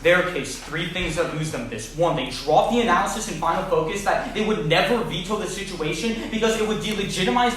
Their case, 3 things that lose them this. 1, they dropped the analysis in Final Focus that they would never veto the situation because it would delegitimize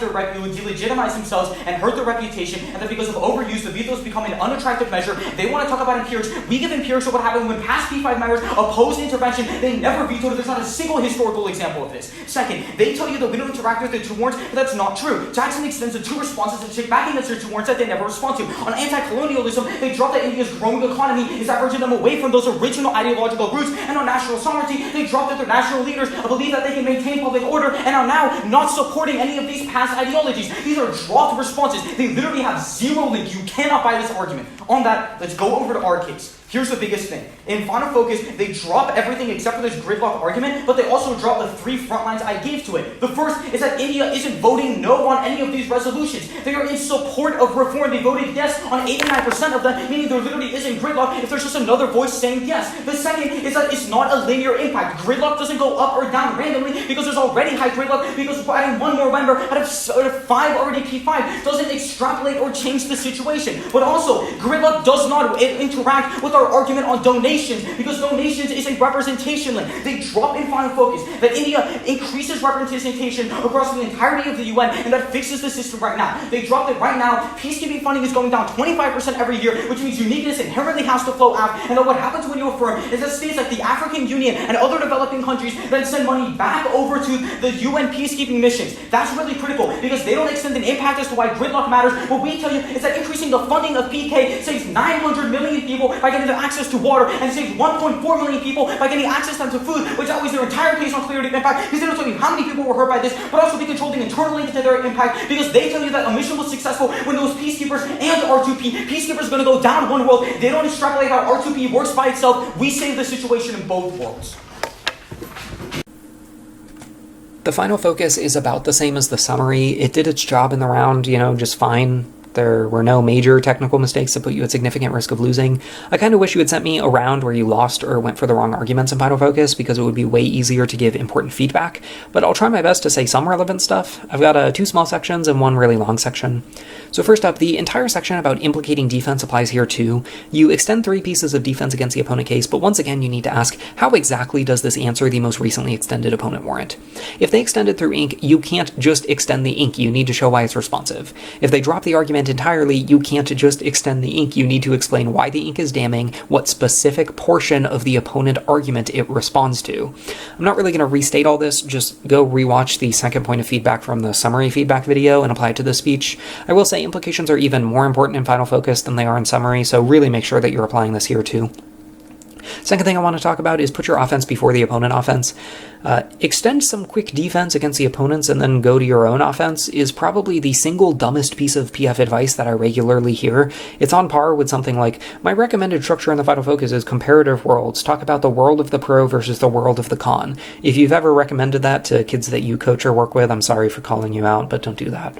themselves and hurt their reputation, and that because of overuse, the vetoes become an unattractive measure. They want to talk about empirics. We give empirics of what happened when past P5 members opposed intervention. They never vetoed it. There's not a single historical example of this. Second, they tell you that we don't interact with the 2 warrants, but that's not true. Jackson extends the 2 responses and check back against their 2 warrants that they never respond to. On anti-colonialism, they drop that India's growing economy is diverging them away from those original ideological roots, and on national sovereignty, they dropped that their national leaders believe that they can maintain public order and are now not supporting any of these past ideologies. These are dropped responses. They literally have 0 link. You cannot buy this argument. On that, let's go over to our case. Here's the biggest thing. In Final Focus, they drop everything except for this gridlock argument, but they also drop the 3 front lines I gave to it. The first is that India isn't voting no on any of these resolutions. They are in support of reform. They voted yes on 89% of them, meaning there literally isn't gridlock if there's just another voice saying yes. The second is that it's not a linear impact. Gridlock doesn't go up or down randomly because there's already high gridlock, because adding 1 more member out of 5 already P5 doesn't extrapolate or change the situation. But also, gridlock does not interact with our argument on donations, because donations is a representation link. They drop in Final Focus that India increases representation across the entirety of the UN, and that fixes the system right now. They dropped it right now. Peacekeeping funding is going down 25% every year, which means uniqueness inherently has to flow out. And then what happens when you affirm is that states like the African Union and other developing countries then send money back over to the UN peacekeeping missions. That's really critical because they don't extend an impact as to why gridlock matters. What we tell you is that increasing the funding of PK saves 900 million people by getting them access to water, and saves 1.4 million people by getting access to food, which always their entire case on clarity of impact, because they don't tell you how many people were hurt by this, but also they control the internal link to their impact, because they tell you that a mission was successful when those peacekeepers and R2P, peacekeepers are going to go down one world, they don't extrapolate how R2P works by itself. We save the situation in both worlds. The Final Focus is about the same as the summary. It did its job in the round, just fine. There were no major technical mistakes that put you at significant risk of losing. I kind of wish you had sent me a round where you lost or went for the wrong arguments in Final Focus, because it would be way easier to give important feedback, but I'll try my best to say some relevant stuff. I've got 2 small sections and 1 really long section. So first up, the entire section about implicating defense applies here too. You extend 3 pieces of defense against the opponent case, but once again you need to ask, how exactly does this answer the most recently extended opponent warrant? If they extended through ink, you can't just extend the ink, you need to show why it's responsive. If they drop the argument entirely, you can't just extend the ink, you need to explain why the ink is damning, what specific portion of the opponent argument it responds to. I'm not really going to restate all this, just go rewatch the second point of feedback from the summary feedback video and apply it to this speech. I will say implications are even more important in Final Focus than they are in summary, so really make sure that you're applying this here too. Second thing I want to talk about is put your offense before the opponent offense. Extend some quick defense against the opponents and then go to your own offense is probably the single dumbest piece of PF advice that I regularly hear. It's on par with something like, my recommended structure in the Final Focus is comparative worlds. Talk about the world of the pro versus the world of the con. If you've ever recommended that to kids that you coach or work with, I'm sorry for calling you out, but don't do that.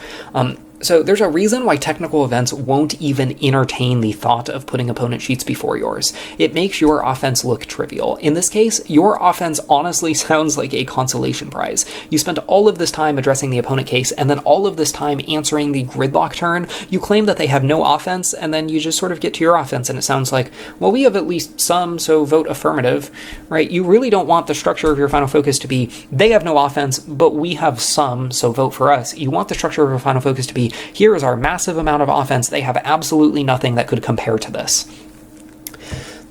So there's a reason why technical events won't even entertain the thought of putting opponent sheets before yours. It makes your offense look trivial. In this case, your offense honestly sounds like a consolation prize. You spent all of this time addressing the opponent case, and then all of this time answering the gridlock turn. You claim that they have no offense, and then you just sort of get to your offense, and it sounds like, well, we have at least some, so vote affirmative, right? You really don't want the structure of your Final Focus to be, they have no offense, but we have some, so vote for us. You want the structure of your Final Focus to be, here is our massive amount of offense. They have absolutely nothing that could compare to this.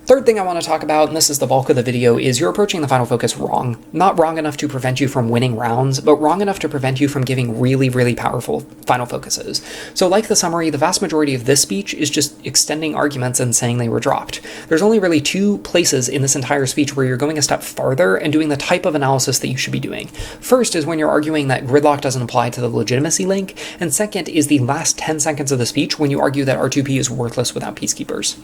Third thing I want to talk about, and this is the bulk of the video, is you're approaching the Final Focus wrong. Not wrong enough to prevent you from winning rounds, but wrong enough to prevent you from giving really, really powerful Final Focuses. So like the summary, the vast majority of this speech is just extending arguments and saying they were dropped. There's only really 2 places in this entire speech where you're going a step farther and doing the type of analysis that you should be doing. First is when you're arguing that gridlock doesn't apply to the legitimacy link, and second is the last 10 seconds of the speech when you argue that R2P is worthless without peacekeepers.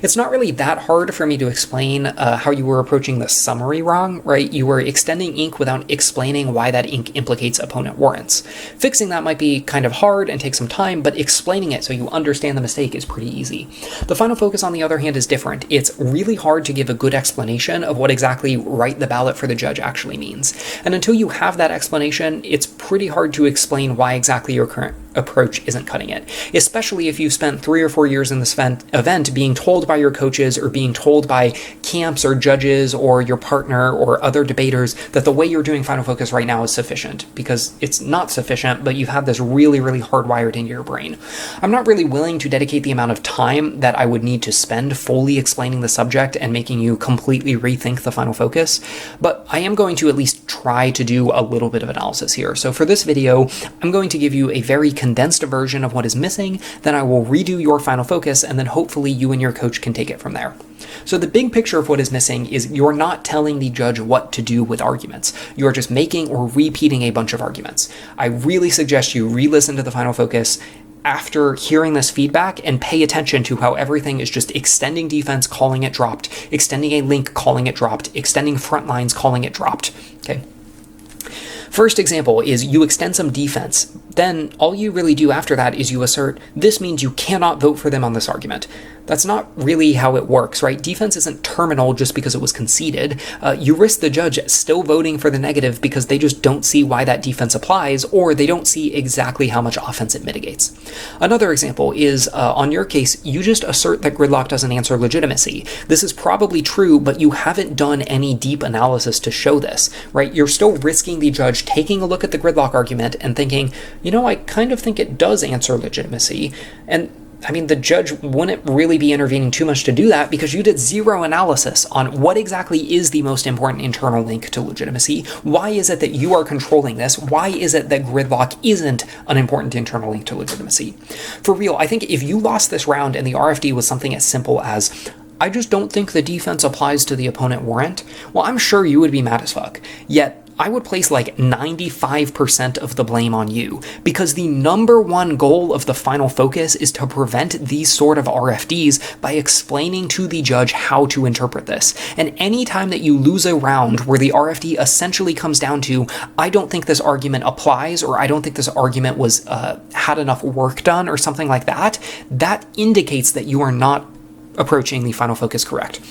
It's not really that hard for me to explain how you were approaching the summary wrong, right? You were extending ink without explaining why that ink implicates opponent warrants. Fixing that might be kind of hard and take some time, but explaining it so you understand the mistake is pretty easy. The Final Focus, on the other hand, is different. It's really hard to give a good explanation of what exactly write the ballot for the judge actually means. And until you have that explanation, it's pretty hard to explain why exactly your current approach isn't cutting it, especially if you've spent 3 or 4 years in this event being told by your coaches or being told by camps or judges or your partner or other debaters that the way you're doing Final Focus right now is sufficient, because it's not sufficient, but you've had this really, really hardwired into your brain. I'm not really willing to dedicate the amount of time that I would need to spend fully explaining the subject and making you completely rethink the Final Focus, but I am going to at least try to do a little bit of analysis here. So for this video, I'm going to give you a very condensed version of what is missing, then I will redo your Final Focus, and then hopefully you and your coach can take it from there. So the big picture of what is missing is you're not telling the judge what to do with arguments. You're just making or repeating a bunch of arguments. I really suggest you re-listen to the Final Focus after hearing this feedback and pay attention to how everything is just extending defense, calling it dropped, extending a link, calling it dropped, extending front lines, calling it dropped. Okay. First example is you extend some defense. Then all you really do after that is you assert, this means you cannot vote for them on this argument. That's not really how it works, right? Defense isn't terminal just because it was conceded. You risk the judge still voting for the negative because they just don't see why that defense applies, or they don't see exactly how much offense it mitigates. Another example is, on your case, you just assert that gridlock doesn't answer legitimacy. This is probably true, but you haven't done any deep analysis to show this, right? You're still risking the judge taking a look at the gridlock argument and thinking, I kind of think it does answer legitimacy. And the judge wouldn't really be intervening too much to do that because you did zero analysis on what exactly is the most important internal link to legitimacy. Why is it that you are controlling this? Why is it that gridlock isn't an important internal link to legitimacy? For real, I think if you lost this round and the RFD was something as simple as, I just don't think the defense applies to the opponent warrant, well, I'm sure you would be mad as fuck. Yet, I would place like 95% of the blame on you, because the number one goal of the Final Focus is to prevent these sort of RFDs by explaining to the judge how to interpret this. And anytime that you lose a round where the RFD essentially comes down to, I don't think this argument applies, or I don't think this argument was had enough work done, or something like that, that indicates that you are not approaching the Final Focus correct.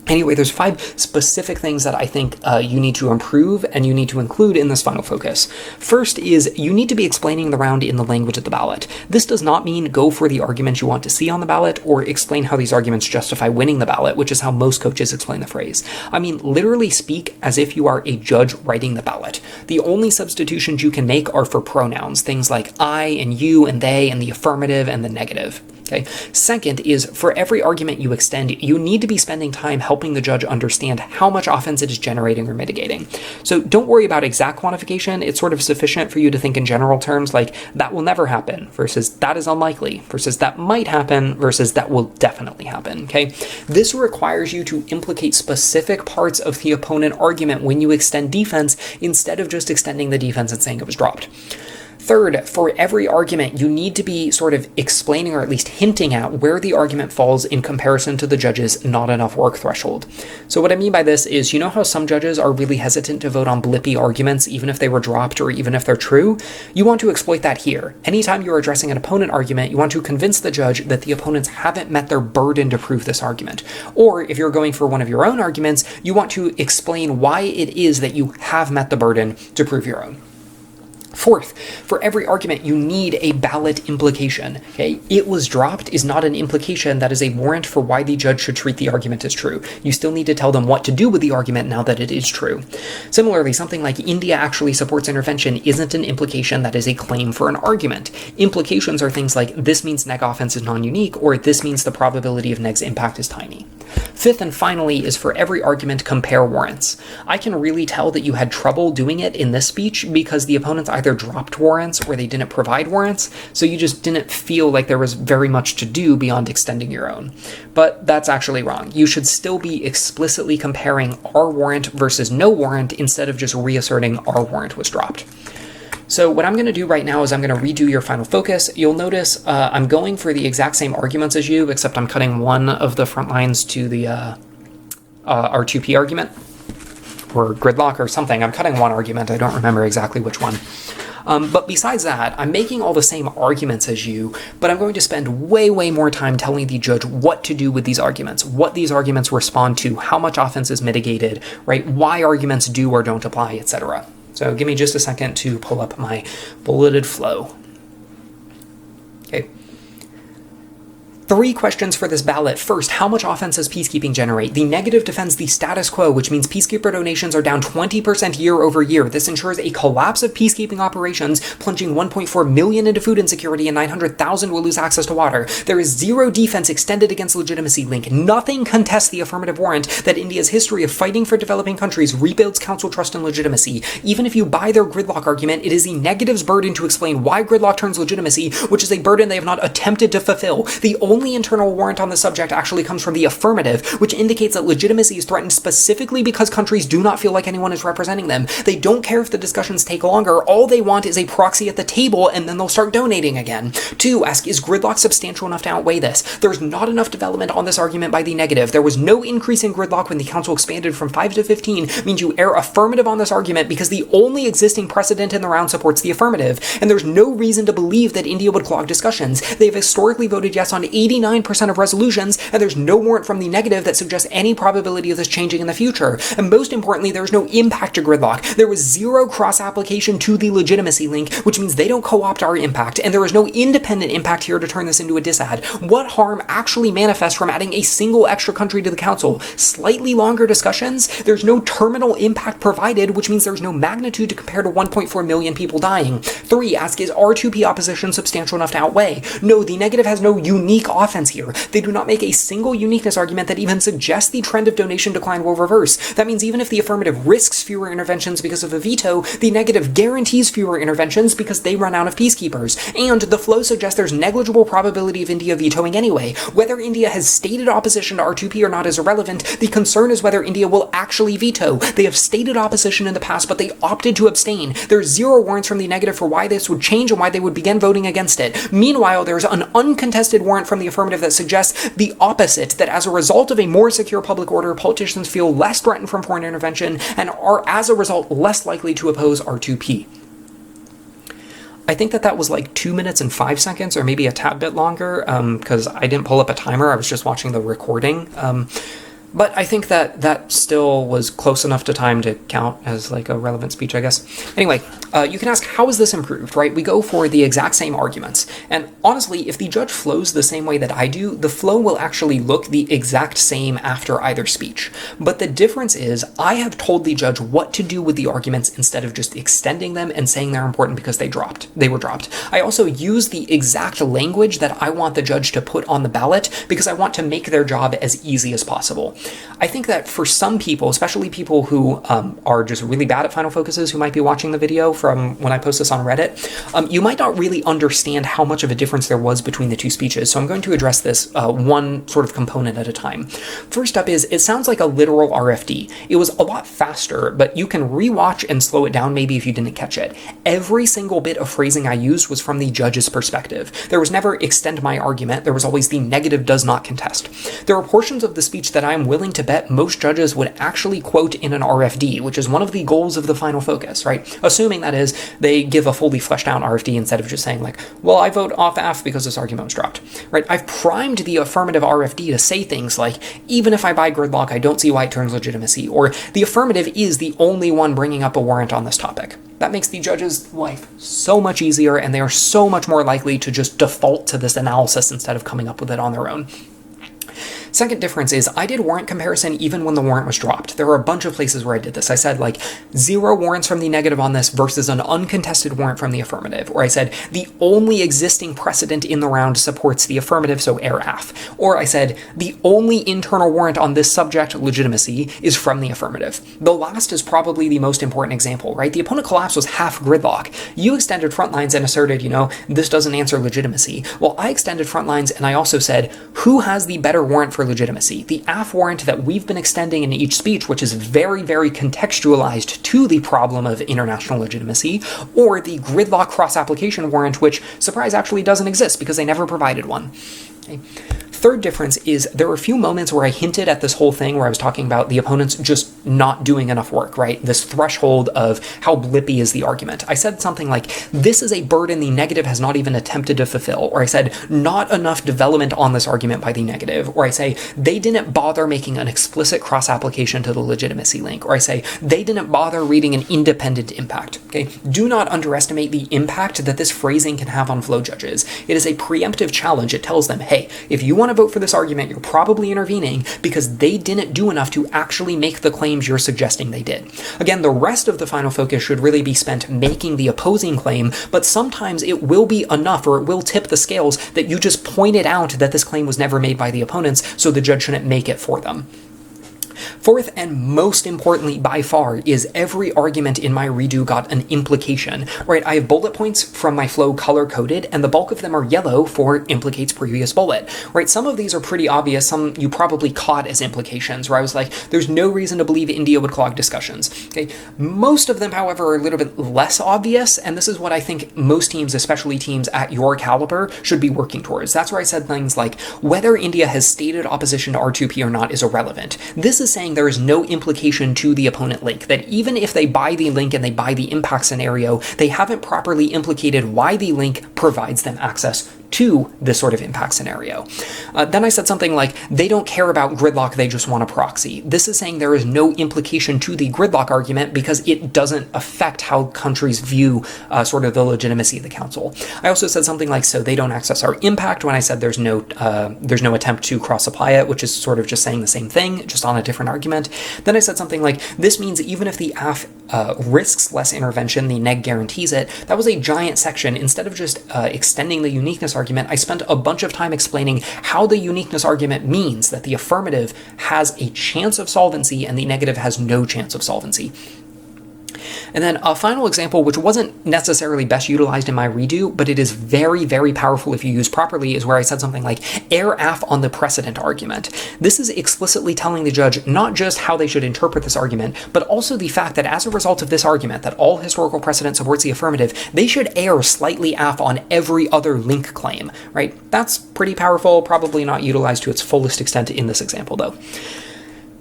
Anyway, there's 5 specific things that I think you need to improve and you need to include in this Final Focus. First is you need to be explaining the round in the language of the ballot. This does not mean go for the arguments you want to see on the ballot or explain how these arguments justify winning the ballot, which is how most coaches explain the phrase. Literally speak as if you are a judge writing the ballot. The only substitutions you can make are for pronouns, things like I and you and they and the affirmative and the negative. Okay. Second is, for every argument you extend, you need to be spending time helping the judge understand how much offense it is generating or mitigating. So don't worry about exact quantification. It's sort of sufficient for you to think in general terms like that will never happen versus that is unlikely versus that might happen versus that will definitely happen. Okay. This requires you to implicate specific parts of the opponent argument when you extend defense instead of just extending the defense and saying it was dropped. Third, for every argument, you need to be sort of explaining or at least hinting at where the argument falls in comparison to the judge's not enough work threshold. So what I mean by this is, you know how some judges are really hesitant to vote on blippy arguments even if they were dropped or even if they're true? You want to exploit that here. Anytime you're addressing an opponent argument, you want to convince the judge that the opponents haven't met their burden to prove this argument. Or if you're going for one of your own arguments, you want to explain why it is that you have met the burden to prove your own. Fourth, for every argument, you need a ballot implication. Okay, it was dropped is not an implication that is a warrant for why the judge should treat the argument as true. You still need to tell them what to do with the argument now that it is true. Similarly, something like India actually supports intervention isn't an implication that is a claim for an argument. Implications are things like this means neg offense is non-unique, or this means the probability of neg's impact is tiny. Fifth and finally is for every argument, compare warrants. I can really tell that you had trouble doing it in this speech because the opponents either dropped warrants or they didn't provide warrants, so you just didn't feel like there was very much to do beyond extending your own. But that's actually wrong. You should still be explicitly comparing our warrant versus no warrant instead of just reasserting our warrant was dropped. So what I'm going to do right now is I'm going to redo your Final Focus. You'll notice I'm going for the exact same arguments as you, except I'm cutting one of the front lines to the R2P argument, or gridlock or something. I'm cutting one argument. I don't remember exactly which one. But besides that, I'm making all the same arguments as you, but I'm going to spend way, way more time telling the judge what to do with these arguments, what these arguments respond to, how much offense is mitigated, right? Why arguments do or don't apply, etc. So give me just a second to pull up my bulleted flow. 3 questions for this ballot. First, how much offense does peacekeeping generate? The negative defends the status quo, which means peacekeeper donations are down 20% year over year. This ensures a collapse of peacekeeping operations, plunging 1.4 million into food insecurity and 900,000 will lose access to water. There is zero defense extended against legitimacy link. Nothing contests the affirmative warrant that India's history of fighting for developing countries rebuilds council trust and legitimacy. Even if you buy their gridlock argument, it is the negative's burden to explain why gridlock turns legitimacy, which is a burden they have not attempted to fulfill. The only internal warrant on the subject actually comes from the affirmative, which indicates that legitimacy is threatened specifically because countries do not feel like anyone is representing them. They don't care if the discussions take longer. All they want is a proxy at the table, and then they'll start donating again. 2, ask, is gridlock substantial enough to outweigh this? There's not enough development on this argument by the negative. There was no increase in gridlock when the council expanded from 5 to 15, means you err affirmative on this argument because the only existing precedent in the round supports the affirmative, and there's no reason to believe that India would clog discussions. They've historically voted yes on 89% of resolutions, and there's no warrant from the negative that suggests any probability of this changing in the future. And most importantly, there's no impact to gridlock. There was zero cross-application to the legitimacy link, which means they don't co-opt our impact, and there is no independent impact here to turn this into a disad. What harm actually manifests from adding a single extra country to the council? Slightly longer discussions? There's no terminal impact provided, which means there's no magnitude to compare to 1.4 million people dying. 3, ask, is R2P opposition substantial enough to outweigh? No, the negative has no unique offense here. They do not make a single uniqueness argument that even suggests the trend of donation decline will reverse. That means even if the affirmative risks fewer interventions because of a veto, the negative guarantees fewer interventions because they run out of peacekeepers. And the flow suggests there's negligible probability of India vetoing anyway. Whether India has stated opposition to R2P or not is irrelevant. The concern is whether India will actually veto. They have stated opposition in the past, but they opted to abstain. There's zero warrants from the negative for why this would change and why they would begin voting against it. Meanwhile, there's an uncontested warrant from the affirmative that suggests the opposite, that as a result of a more secure public order, politicians feel less threatened from foreign intervention and are, as a result, less likely to oppose R2P. I think that was like 2 minutes and 5 seconds, or maybe a tad bit longer, because I didn't pull up a timer. I was just watching the recording. But I think that still was close enough to time to count as like a relevant speech, I guess. Anyway, you can ask, how is this improved, right? We go for the exact same arguments. And honestly, if the judge flows the same way that I do, the flow will actually look the exact same after either speech. But the difference is I have told the judge what to do with the arguments instead of just extending them and saying they're important because they were dropped. I also use the exact language that I want the judge to put on the ballot because I want to make their job as easy as possible. I think that for some people, especially people who are just really bad at Final Focuses, who might be watching the video from when I post this on Reddit, you might not really understand how much of a difference there was between the two speeches. So I'm going to address this one sort of component at a time. First up is, it sounds like a literal RFD. It was a lot faster, but you can rewatch and slow it down maybe if you didn't catch it. Every single bit of phrasing I used was from the judge's perspective. There was never extend my argument. There was always the negative does not contest. There are portions of the speech that I'm willing to bet most judges would actually quote in an RFD, which is one of the goals of the Final Focus, right? Assuming that is, they give a fully fleshed out RFD instead of just saying like, well, I vote off AF because this argument was dropped, right? I've primed the affirmative RFD to say things like, even if I buy gridlock, I don't see why it turns legitimacy, or the affirmative is the only one bringing up a warrant on this topic. That makes the judge's life so much easier, and they are so much more likely to just default to this analysis instead of coming up with it on their own. Second difference is I did warrant comparison even when the warrant was dropped. There were a bunch of places where I did this. I said like 0 warrants from the negative on this versus an uncontested warrant from the affirmative. Or I said the only existing precedent in the round supports the affirmative, so err AF. Or I said the only internal warrant on this subject, legitimacy, is from the affirmative. The last is probably the most important example, right? The opponent collapse was half gridlock. You extended front lines and asserted, this doesn't answer legitimacy. Well, I extended front lines and I also said, who has the better warrant for legitimacy? The AF warrant that we've been extending in each speech, which is very, very contextualized to the problem of international legitimacy, or the gridlock cross-application warrant, which, surprise, actually doesn't exist because they never provided one. Okay. third difference is there were a few moments where I hinted at this whole thing where I was talking about the opponents just not doing enough work, right? This threshold of how blippy is the argument. I said something like, this is a burden the negative has not even attempted to fulfill, or I said, not enough development on this argument by the negative, or I say, they didn't bother making an explicit cross-application to the legitimacy link, or I say, they didn't bother reading an independent impact, okay? Do not underestimate the impact that this phrasing can have on flow judges. It is a preemptive challenge. It tells them, hey, if you want to vote for this argument, you're probably intervening because they didn't do enough to actually make the claims you're suggesting they did. Again, the rest of the final focus should really be spent making the opposing claim, but sometimes it will be enough, or it will tip the scales, that you just pointed out that this claim was never made by the opponents, so the judge shouldn't make it for them. Fourth, and most importantly by far, is every argument in my redo got an implication, right? I have bullet points from my flow color-coded, and the bulk of them are yellow for implicates previous bullet, right? Some of these are pretty obvious, some you probably caught as implications, where I was like, there's no reason to believe India would clog discussions, okay? Most of them, however, are a little bit less obvious, and this is what I think most teams, especially teams at your caliber, should be working towards. That's where I said things like, whether India has stated opposition to R2P or not is irrelevant. This is saying there is no implication to the opponent link, that even if they buy the link and they buy the impact scenario, they haven't properly implicated why the link provides them access to this sort of impact scenario. Then I said something like, they don't care about gridlock, they just want a proxy. This is saying there is no implication to the gridlock argument because it doesn't affect how countries view sort of the legitimacy of the council. I also said something like, so they don't access our impact, when I said there's no attempt to cross-apply it, which is sort of just saying the same thing, just on a different argument. Then I said something like, this means even if the AF risks less intervention, the neg guarantees it. That was a giant section. Instead of just extending the uniqueness argument, I spent a bunch of time explaining how the uniqueness argument means that the affirmative has a chance of solvency and the negative has no chance of solvency. And then a final example, which wasn't necessarily best utilized in my redo, but it is very, very powerful if you use properly, is where I said something like, err af on the precedent argument. This is explicitly telling the judge not just how they should interpret this argument, but also the fact that as a result of this argument, that all historical precedent supports the affirmative, they should err slightly af on every other link claim, right? That's pretty powerful, probably not utilized to its fullest extent in this example, though.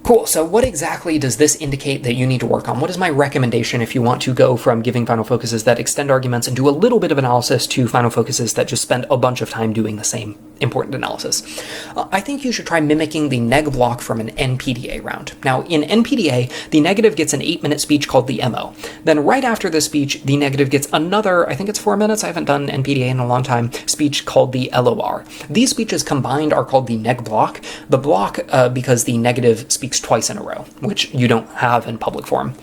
Cool, so what exactly does this indicate that you need to work on? What is my recommendation if you want to go from giving final focuses that extend arguments and do a little bit of analysis to final focuses that just spend a bunch of time doing the same important analysis? I think you should try mimicking the neg block from an NPDA round. Now, in NPDA, the negative gets an 8-minute speech called the MO. Then right after the speech, the negative gets another, I think it's 4 minutes, I haven't done NPDA in a long time, speech called the LOR. These speeches combined are called the neg block. The block, because the negative speaks twice in a row, which you don't have in public forum.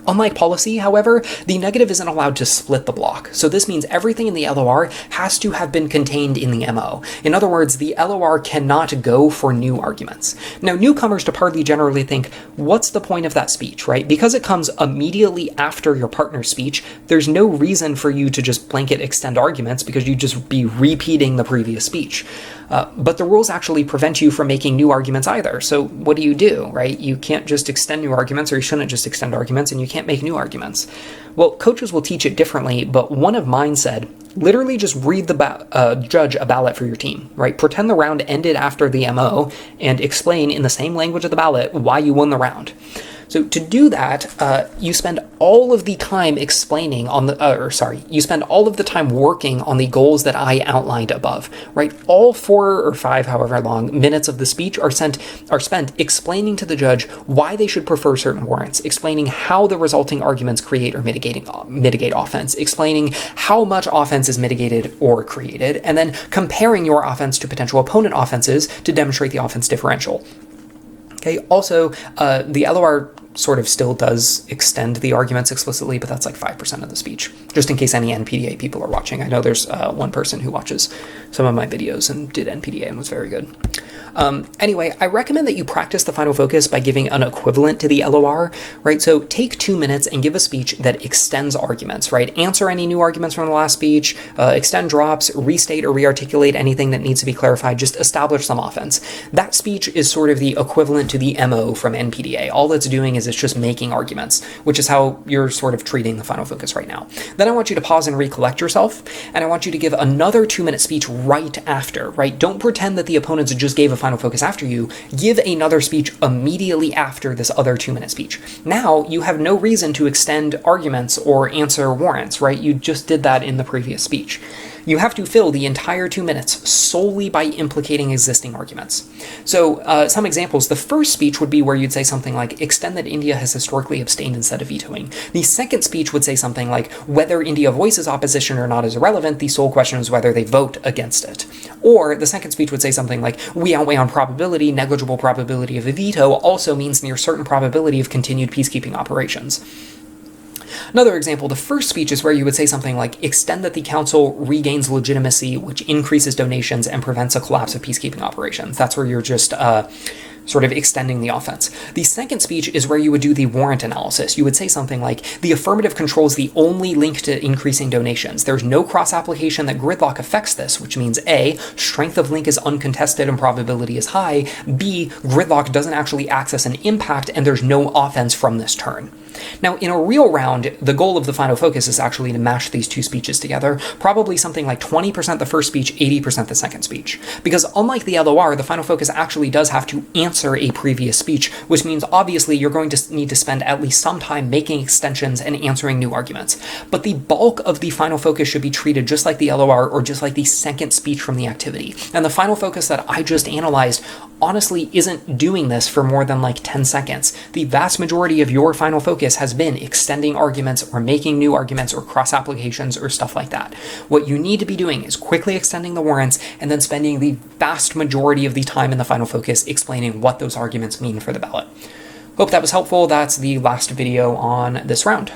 Unlike policy, however, the negative isn't allowed to split the block. So this means everything in the LOR has to have been contained in the MO. In other words, the LOR cannot go for new arguments. Now, newcomers to Parley generally think, what's the point of that speech, right? Because it comes immediately after your partner's speech, there's no reason for you to just blanket extend arguments because you'd just be repeating the previous speech. But the rules actually prevent you from making new arguments either. So what do, right? You can't just extend new arguments, or you shouldn't just extend arguments, and you can't make new arguments. Well, coaches will teach it differently, but one of mine said, literally just read the judge a ballot for your team, right? Pretend the round ended after the MO and explain in the same language of the ballot why you won the round. So to do that, you spend all of the time explaining on the, you spend all of the time working on the goals that I outlined above, right? All 4 or 5, however long, minutes of the speech are spent explaining to the judge why they should prefer certain warrants, explaining how the resulting arguments create or mitigate offense, explaining how much offense is mitigated or created, and then comparing your offense to potential opponent offenses to demonstrate the offense differential. Okay, also, the LOR sort of still does extend the arguments explicitly, but that's like 5% of the speech, just in case any NPDA people are watching. I know there's one person who watches some of my videos and did NPDA and was very good. Anyway, I recommend that you practice the final focus by giving an equivalent to the LOR, right? So take 2 minutes and give a speech that extends arguments, right? Answer any new arguments from the last speech, extend drops, restate or rearticulate anything that needs to be clarified, just establish some offense. That speech is sort of the equivalent to the MO from NPDA. All it's doing is it's just making arguments, which is how you're sort of treating the final focus right now. Then I want you to pause and recollect yourself, and I want you to give another 2-minute speech right after, right? Don't pretend that the opponents just gave a final focus after you. Give another speech immediately after this other 2-minute speech. Now, you have no reason to extend arguments or answer warrants, right? You just did that in the previous speech. You have to fill the entire 2 minutes solely by implicating existing arguments. So some examples, the first speech would be where you'd say something like, extend that India has historically abstained instead of vetoing. The second speech would say something like, whether India voices opposition or not is irrelevant, the sole question is whether they vote against it. Or the second speech would say something like, we outweigh on probability, negligible probability of a veto also means near certain probability of continued peacekeeping operations. Another example, the first speech is where you would say something like, extend that the council regains legitimacy, which increases donations and prevents a collapse of peacekeeping operations. That's where you're just sort of extending the offense. The second speech is where you would do the warrant analysis. You would say something like, the affirmative controls the only link to increasing donations. There's no cross-application that gridlock affects this, which means A, strength of link is uncontested and probability is high, B, gridlock doesn't actually access an impact and there's no offense from this turn. Now, in a real round, the goal of the final focus is actually to mash these two speeches together, probably something like 20% the first speech, 80% the second speech. Because unlike the LOR, the final focus actually does have to answer a previous speech, which means obviously you're going to need to spend at least some time making extensions and answering new arguments. But the bulk of the final focus should be treated just like the LOR or just like the second speech from the activity. And the final focus that I just analyzed honestly isn't doing this for more than like 10 seconds. The vast majority of your final focus has been extending arguments or making new arguments or cross applications or stuff like that. What you need to be doing is quickly extending the warrants and then spending the vast majority of the time in the final focus explaining what those arguments mean for the ballot. Hope that was helpful. That's the last video on this round.